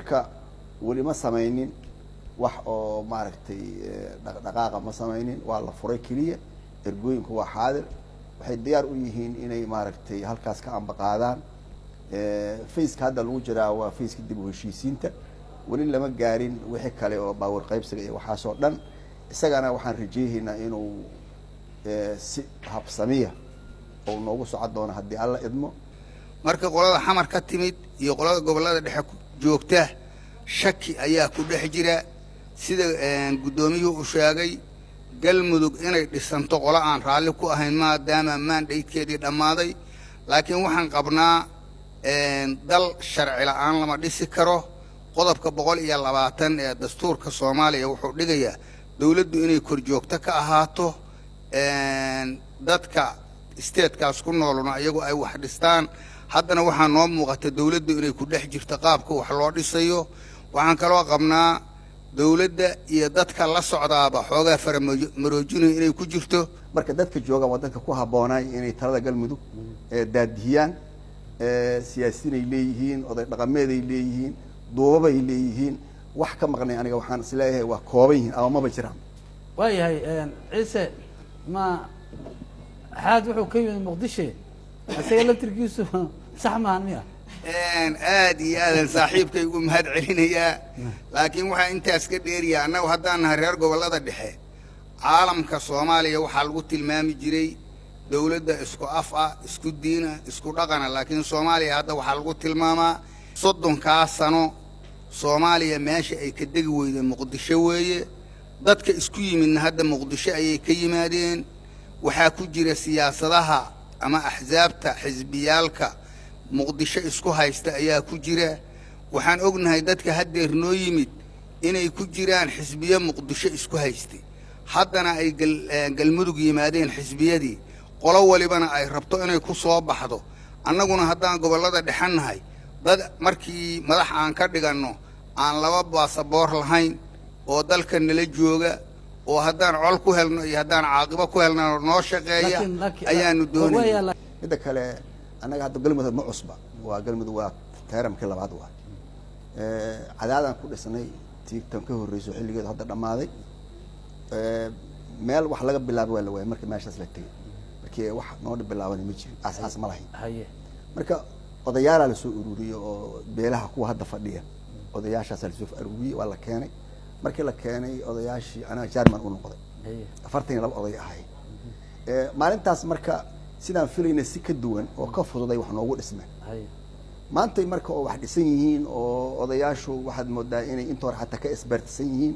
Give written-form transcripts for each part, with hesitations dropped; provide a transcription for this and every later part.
shirka weli ma samaynin wax oo maaragtay dhaqdhaqaaqa ma samaynin waa la furay keliya ergooyinku waa xaadir waxay diyaar u yihiin inay maaragtay halkaas ka ambaqaadaan fayska hadda lagu jiraa waa fayska dib u heshiisiinta weli lama gaarin wixii kale oo baawar qaybsiga iyo waxaasoo dhan isagana waxaan rajaynaynaa inuu si habsamiya oo noogu socon doono haddii alla idmo marka qolada xamar ka timid iyo qolada gobolada dhexe joogta shaki ayaa ku dhex jira sida gudoomiyuhu u sheegay galmudug inay dhisanto qolo aan raalli ku ahayn maadaama mandatekeedii dhammaaday laakiin waxaan qabnaa dal sharci la'aan lama dhisi karo qodobka 120 ee dastuurka Soomaaliya wuxuu dhigayaa dawladdu inay kor joogto ka ahaato dadka state-kaas ku noolna iyagu ay wax dhistaan haddana waxaa noo muuqata dawladdu inay ku dhex jirto qaabka wax loo dhisayo waxaan kaloo qabnaa dawladda iyo dadka la socdaaba xoogaa faramaroojinay inay ku jirto marka dadka jooga wadanka ku habboonay inay talada galmudug daadiyaan siyaasiyiin ay leeyihiin oday dhaqameed ay leeyihiin duubabay leeyihiin wax ka maqnay aniga waxaan isleeyahay waa kooban yihiin ama maba jiraan waayahay ciise ma xaad wuxuu ka yimid muqdisho isaga laftirkiisu sax maahan miya aad iyo aad saaxiibkay ugu mahad celinayaa laakiin waxaa intaas ka dheeriyaa annagu haddaan nahay reer gobolada dhexe caalamka Soomaaliya waxaa lagu tilmaami jiray dawladda isku af ah isku diin ah isku dhaqan ah laakiin Soomaaliya hadda waxaa lagu tilmaamaa 30 sano Soomaaliya meesha ay ka degi weyday Muqdisho weeye dadka isku yimidna hadda Muqdisho ayay ka yimaadeen waxaa ku jira siyaasadaha ama axzaabta xisbiyaalka Muqdisho isku haysta ayaa ku jira waxaan ognahay dadka haddeer noo yimid inay ku jiraan xisbiyo Muqdisho isku haystay haddana ay galmudug yimaadeen xisbiyadii qolo walibana ay rabto inay ku soo baxdo annaguna haddaan gobolada dhexanahay dad markii madax aan ka dhiganno aan laba baasaboor lahayn oo dalka nala jooga oo haddaan col ku helno iyo haddaan caaqibo ku helno noo shaqeeya ayaanu doonayaa midda kale annaga hadda galmudug ma cusba waa galmudug waa taaramkii labaad waa cadaadan ku dhisnay tiigtan ka horreyso xilligeedu hadda dhammaaday meel wax laga bilaabo waa la waayay markii meeshaas la tegay markii wax noo bilaaban ma jirin aas ma lahayn marka odayaal la soo ururiyo oo beelaha kuwa hadda fadhiya odayaashaas la soo ururiyay waa la keenay markii la keenay odayaashii anaga Jarman u noqday 42 oday ahay maalintaas marka sidaan filayna si ka duwan oo ka fududay wax noogu dhismeen maanta marka oo wax dhisan yihiin oo odayaashu waxaad moodaa inay inta hore xataa ka isbartisan yihiin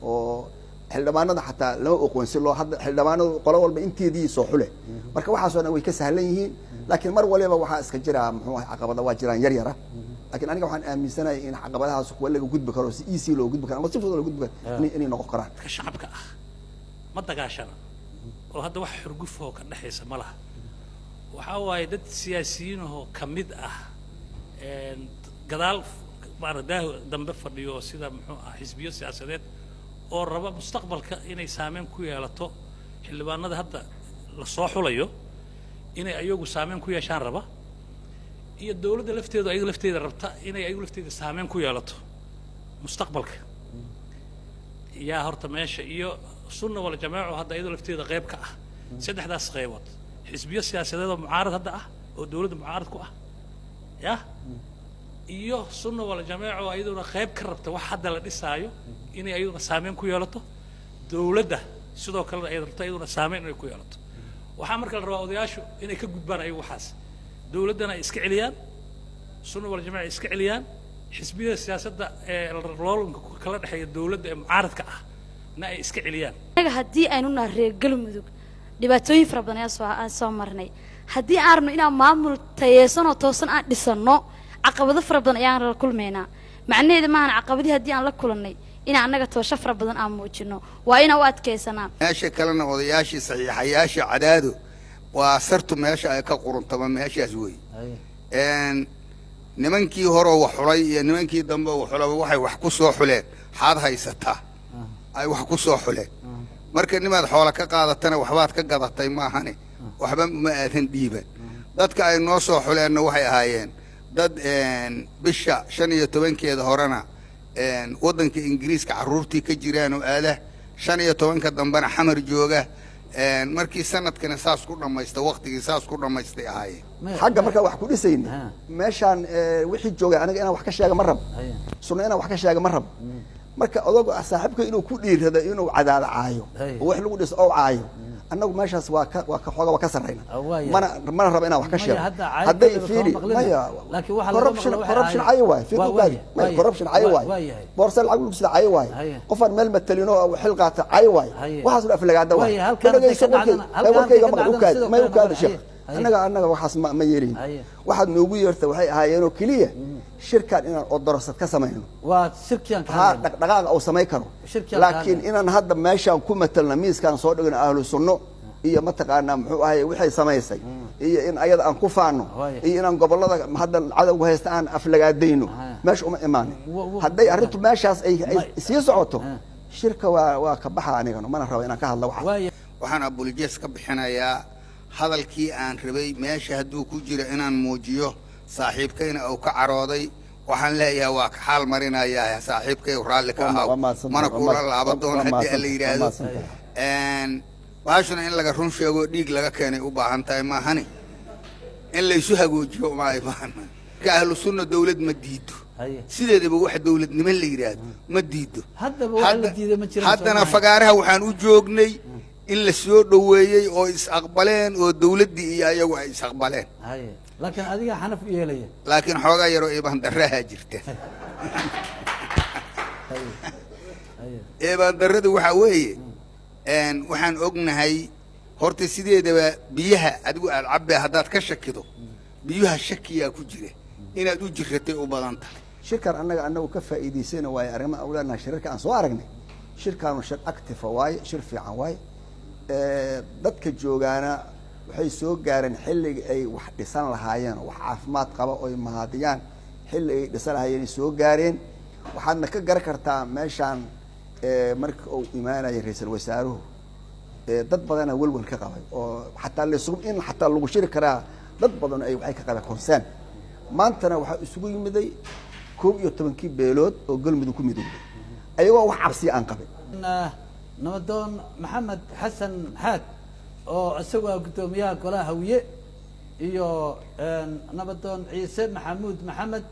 oo xildhibaanada xataa lama aqoonsi loo hadda xildhibaanadu qolo walba inteedii soo xule marka waxaasoo dhan way ka sahlan yihiin laakiin mar waliba waxaa iska jira muxuu ahay caqabada waa jiraan yar yara laakiin aniga waxaan aaminsanahay in caqabadahaas kuwa laga gudbi karo si easy loo gudbi karo ama si fudud loo gudbi karo inay noqon karaan ka shacabka ah ma dagaashana oo hadda wax xurguf oo ka dhaxaysa ma laha waxa waaye dad siyaasiyiin oo kamid ah gadaal baaradaha dambe fadhiyo sida muxuu ah xisbiyo siyaasadeed oo raba mustaqbalka inay saameyn ku yeelato xildhibaanada hadda la soo xulayo inay ayagu saameyn ku yeeshaan raba iyo dawladda lafteedu ayaga lafteeda rabta inay ayagu lafteeda saameyn ku yeelato mustaqbalka yaa horta meesha iyo sunna wal jamaaco hadda ayadu lafteeda qayb ka ah saddexdaas qaybood xisbiyo siyaasadeed oo mucaarad hadda ah oo dawladda mucaarad ku ah ya iyo sunna wal jamaaco ayaduna qayb ka rabta wax hadda la dhisaayo inay ayaduna saameyn ku yeelato dawladda sidoo kale ay rabto ayaduna saameyn inay ku yeelato waxaa marka la rabaa odayaashu inay ka gudbaan ayagu waxaas dawladdana ay iska celiyaan sunna wal jamaaco iska celiyaan xisbiyada siyaasadda ee loolanka kala dhexeeya dawladda ee mucaaradka ah na ay iska celiyaan anaga haddii aynu nahay reer galmudug dhibaatooyin fara badan aan soo marnay haddii aan rabno inaan maamul tayeesan oo toosan aan dhisano caqabado fara badan ayaan la kulmaynaa macnaheedu maahan caqabadii haddii aan la kulannay in annaga toosho fara badan aan muujino waa inaan u adkaysanaa meesha kalena odayaashii saxiixayaasha cadaado waa sartu meesha ay ka quruntaba meeshaas wey nimankii hore wax xulay iyo nimankii dambe wax xulay waxay wax ku soo xuleen xaad haysataa ay wax ku soo xuleen marka nimaad xoola ka qaadatana waxbaad ka gadatay maahane waxba ma aadan dhiiban dadka ay noo soo xuleenna waxay ahaayeen dad bisha 15keeda horena waddanka ingiriiska carruurtii ka jiraan oo aada 15 dambana xamar jooga markii sanadkana saas ku dhamaysta waqtigii saas ku dhamaystay ahaayeen xagga markaa wax ku dhisayni meeshaan wixii joogay aniga inaan wax ka sheega ma rab sunna inaan wax ka sheega ma rab marka odagu saaxiibka inuu ku dhiirado inuu cadaada caayo oo wax lagu dhiso oo caayo annagu meeshaas waa ka xooga waa ka sarreyna mana raba inaan wax ka sheego hadday fiiri maya corruption cayo waay fiiqaadi maya corruption cayo waay boorsa lacag lagu sida cayo waay qofaan meel matalino oo xil qaata cayo waay waxaas la aflagaada waay warkayga ma u kaadi sheekh annaga waxaas ma yeelin waxaad noogu yeertay waxay ahaayeenoo keliya shirkan inaan odorosad ka samayno waa shirkiyan ka dhaqaaqa oo samay karo laakiin inaan hadda meeshaan ku matalna miiskan soo dhigno ahlu sunno iyo mataqaanaa muxuu ahaye waxay samaysay iyo in ayada aan ku faano iyo inaan gobolada hadda cadawga haysta aan aflagaadayno meesha uma imaanin hadday arrintu meeshaas ay sii socoto shirka waa ka baxa anigana mana rabo inaan ka hadla waxaan abuljees ka bixinayaa hadalkii aan rabay meesha hadduu ku jiro inaan muujiyo saaxiibkayna uu ka carooday waxaan leeyahay waa ka xaal marinayaa saaxiibkay raalli ka ahaa mana kula laaba doon haddii la yidhaahdo baashuna in laga run sheego dhiig laga keenay u baahan tahay maahani in laysu hagoojiyo ma ay baahan ka ahlu sunna dawlad ma diido sideedaba wax dawladnimo la yiraahdo ma diido haddana fagaaraha waxaan u joognay in la soo dhaweeyay oo is aqbaleen oo dawladdii iyo ayagu ay is aqbaleen laakiin adiga xanaf u yeelaya laakiin xoogaa yaroo iibaan darraha jirta iibaan darradu waxa weeye waxaan ognahay horta sideedaba biyaha adigu aad cabbee haddaad ka shakido biyuha shakiyaa ku jira inaad u jirratay u badan tahay shirkan annagu ka faa'iidaysayna waaye arrimaha awlaadna shirarka aan soo aragnay shirkaanu shir active waaye shir fiican waaye dadka joogaana waxay soo gaareen xilliga ay wax dhisan lahaayeen wax caafimaad qaba oo ay mahadiyaan xilli ay dhisan lahaayeen soo gaareen waxaadna ka garan kartaa meeshaan marka uu imaanayay ra'iisul wasaaruhu dad badan oo walwal ka qabay oo xataa la isugu in xataa lagu shiri karaa dad badan ay waxay ka qabeen concern maantana waxa isugu yimiday 12 beelood oo galmudug ku midowday ayagoo wax cabsi aan qabin nabadoon maxamed xasan xaad oo isagoo gudoomiyaha golaha hawiye iyo nabadoon ciise maxamuud maxamed